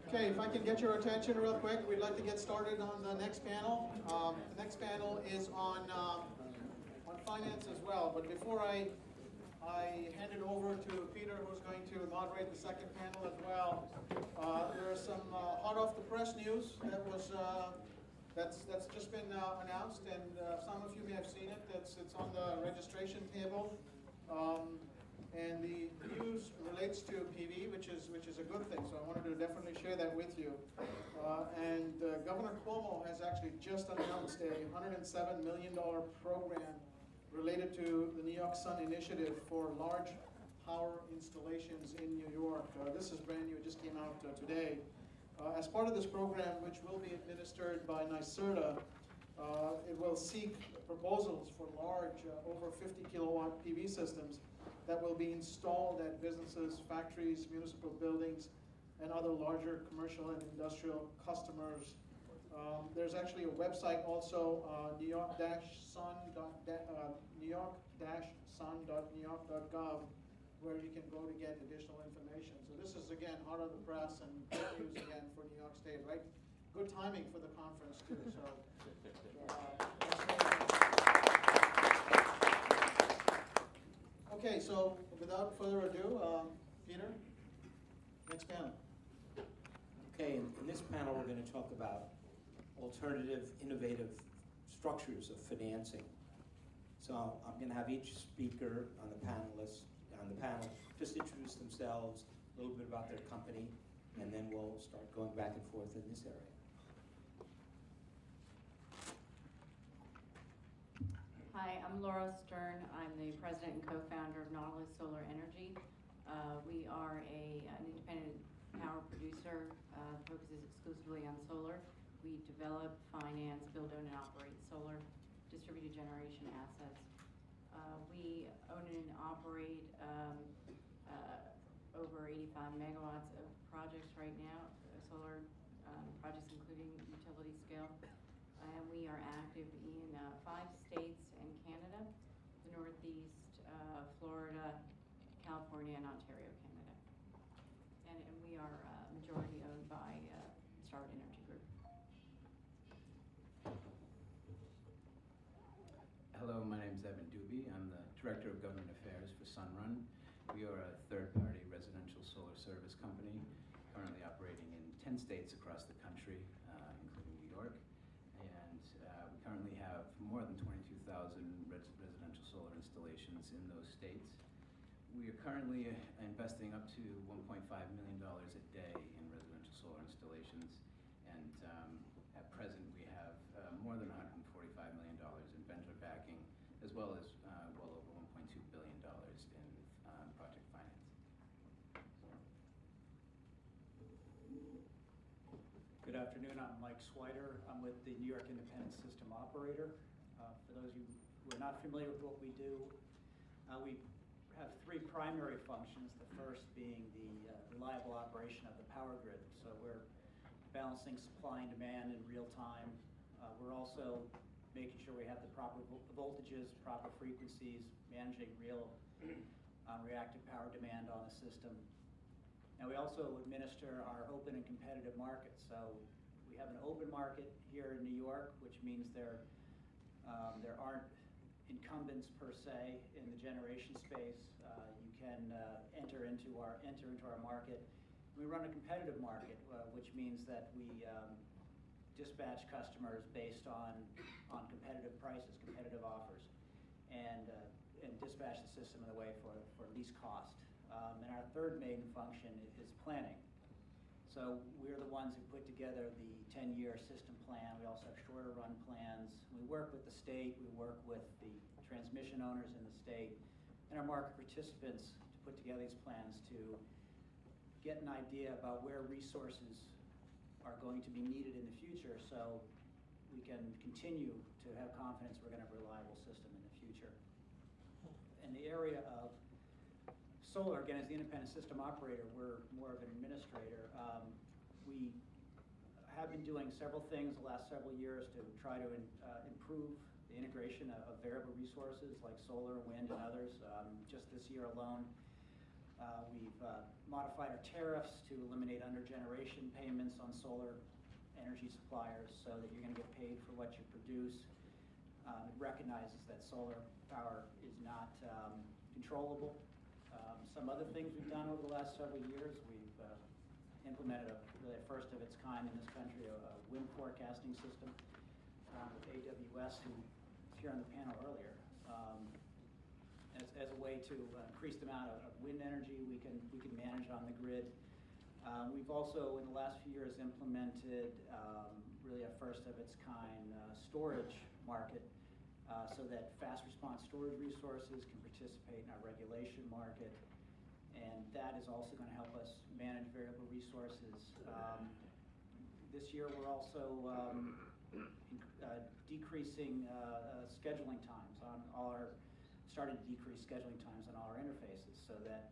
Okay, if I can get your attention real quick, we'd like to get started on the next panel. The next panel is on finance as well, but before I hand it over to Peter, who's going to moderate the second panel as well, there is some hot off the press news that was that's just been announced, and some of you may have seen it. It's on the registration table. And the news relates to PV, which is a good thing. So I wanted to definitely share that with you. And Governor Cuomo has actually just announced a $107 million program related to the New York Sun Initiative for large power installations in New York. This is brand new; it just came out today. As part of this program, which will be administered by NYSERDA, it will seek proposals for large, over 50 kilowatt PV systems that will be installed at businesses, factories, municipal buildings, and other larger commercial and industrial customers. There's actually a website also, new york-sun.newyork.gov, where you can go to get additional information. So this is, again, hot on the press and good news again for New York State, right? Good timing for the conference, too. So. Okay, so without further ado, Peter, next panel. Okay, in this panel we're going to talk about alternative, innovative structures of financing. So I'm going to have each speaker on the panel just introduce themselves, a little bit about their company, and then we'll start going back and forth in this area. Hi, I'm Laura Stern. I'm the president and co-founder of Nautilus Solar Energy. We are an independent power producer, focuses exclusively on solar. We develop, finance, build, own, and operate solar distributed generation assets. We own and operate over 85 megawatts of projects right now, solar projects including utility scale. And we are active in 5 states and Canada, the Northeast, Florida, California, and Ontario, Canada. And we are majority owned by SunShot Energy Group. Hello, my name is Evan Doobie. I'm the Director of Government Affairs for Sunrun. We are a third-party residential solar service company, currently operating in 10 states across the country, including New York. And we currently have more than 22,000 residential solar installations in those states. We are currently investing up to $1.5 million a day in residential solar installations. And at present, we have more than $145 million in venture backing, as well as well over $1.2 billion in project finance. Good afternoon, I'm Mike Swider. I'm with the New York Independent System Operator. For those of you who are not familiar with what we do, we have 3 primary functions, the first being the reliable operation of the power grid. So we're balancing supply and demand in real time. We're also making sure we have the proper voltages, proper frequencies, managing real reactive power demand on the system. Now we also administer our open and competitive market. So we have an open market here in New York, which means there aren't incumbents per se in the generation space. You can enter into our market. We run a competitive market, which means that we dispatch customers based on competitive prices, competitive offers, and dispatch the system in a way for least cost. And our third main function is planning. So we're the ones who put together the 10-year system plan. We also have shorter run plans. We work with the state, we work with the transmission owners in the state, and our market participants to put together these plans to get an idea about where resources are going to be needed in the future, so we can continue to have confidence we're going to have a reliable system in the future. In the area of solar, again, as the independent system operator, we're more of an administrator. We have been doing several things the last several years to try to improve the integration of variable resources like solar, wind, and others. Just this year alone, We've modified our tariffs to eliminate under-generation payments on solar energy suppliers so that you're going to get paid for what you produce. It recognizes that solar power is not controllable. Some other things we've done over the last several years, we've implemented really a first of its kind in this country, a wind forecasting system with AWS, who was here on the panel earlier, as a way to increase the amount of wind energy we can manage on the grid. We've also, in the last few years, implemented really a first of its kind storage market so that fast response storage resources can participate in our regulation market. And that is also going to help us manage variable resources. This year, we're also decreasing scheduling times on all our, starting to decrease scheduling times on all our interfaces so that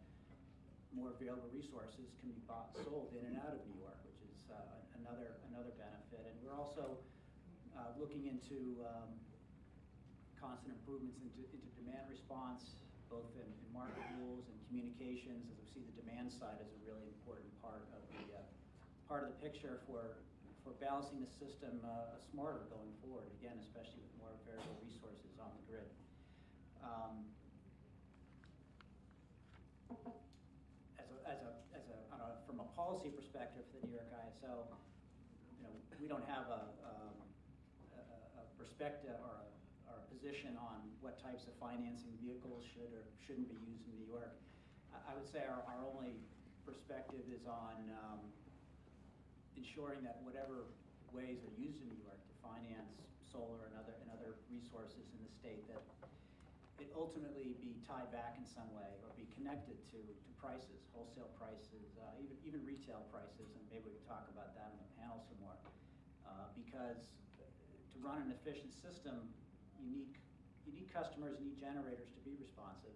more available resources can be bought and sold in and out of New York, which is another benefit. And we're also looking into constant improvements into demand response, both in market rules and communications, as we see the demand side as a really important part of the picture for balancing the system smarter going forward. Again, especially with more variable resources on the grid. From a policy perspective for the New York ISO, we don't have a perspective or a position on what types of financing vehicles should or shouldn't be used in New York. I would say our only perspective is on ensuring that whatever ways are used in New York to finance solar and other resources in the state, that it ultimately be tied back in some way or be connected to prices, wholesale prices, even retail prices, and maybe we can talk about that in the panel some more. Because to run an efficient system, you need customers, you need generators to be responsive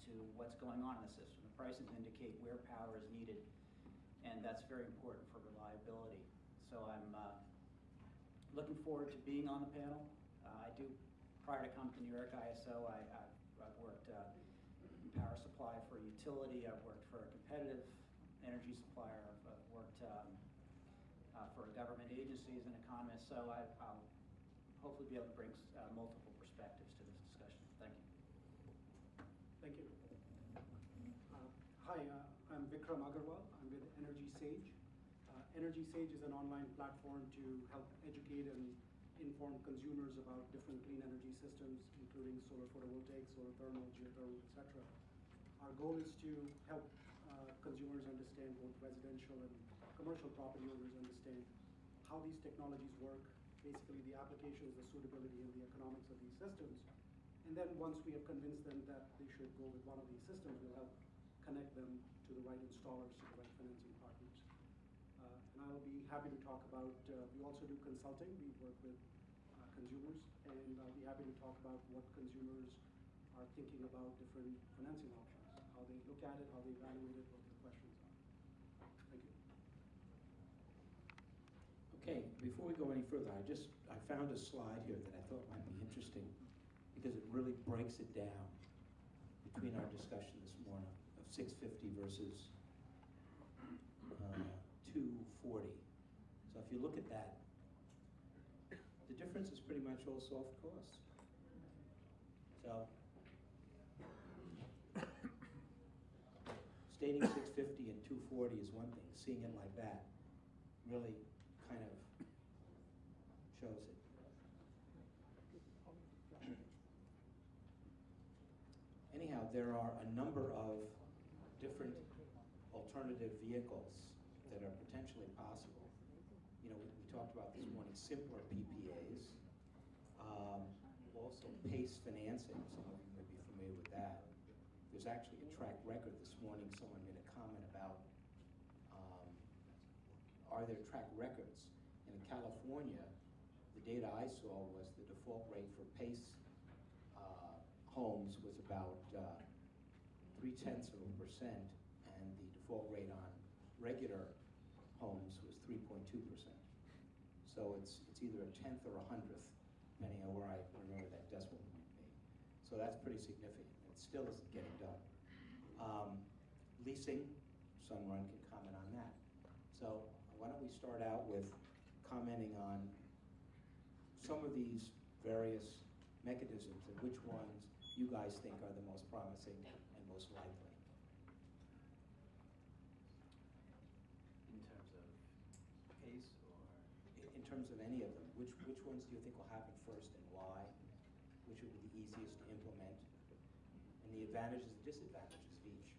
to what's going on in the system. The prices indicate where power is needed, and that's very important for reliability. So I'm looking forward to being on the panel. Prior to coming to New York ISO, I've worked in power supply for a utility. I've worked for a competitive energy supplier. I've worked for a government agency as an economist. So I'll hopefully be able to bring multiple perspectives to this discussion. Thank you. Thank you. Hi, I'm Vikram Agarwal. I'm with Energy Sage. Energy Sage is an online platform to help educate and inform consumers about different clean energy systems, including solar photovoltaic, solar thermal, geothermal, etc. Our goal is to help consumers understand, both residential and commercial property owners understand how these technologies work, basically the applications, the suitability, and the economics of these systems. And then once we have convinced them that they should go with one of these systems, we'll help connect them to the right installers, to the right financing partners. And I will be happy to talk about, we also do consulting. We work with consumers, and I'll be happy to talk about what consumers are thinking about different financing options, how they look at it, how they evaluate it, what their questions are. Thank you. Okay, before we go any further, I found a slide here that I thought might be interesting because it really breaks it down between our discussion this morning of 650 versus 240. So if you look at that, the difference is pretty much all soft costs. So stating 650 and 240 is one thing. Seeing it like that really kind of shows it. Anyhow, there are a number of different alternative vehicles that are potentially possible. We talked about this morning, simpler PPAs, also PACE financing. Some of you may be familiar with that. There's actually a track record this morning. Someone made a comment about are there track records? And in California, the data I saw was the default rate for PACE homes was about 0.3%, and the default rate on regular homes was 3.2%. So it's either a tenth or a hundredth, depending on where I remember that decimal point being. So that's pretty significant. It still isn't getting done. leasing, Sunrun can comment on that. So why don't we start out with commenting on some of these various mechanisms and which ones you guys think are the most promising and most likely. In terms of pace or? In terms of any of them, which ones do you think will happen first and why? Which would be the easiest to implement? And the advantages and disadvantages of each.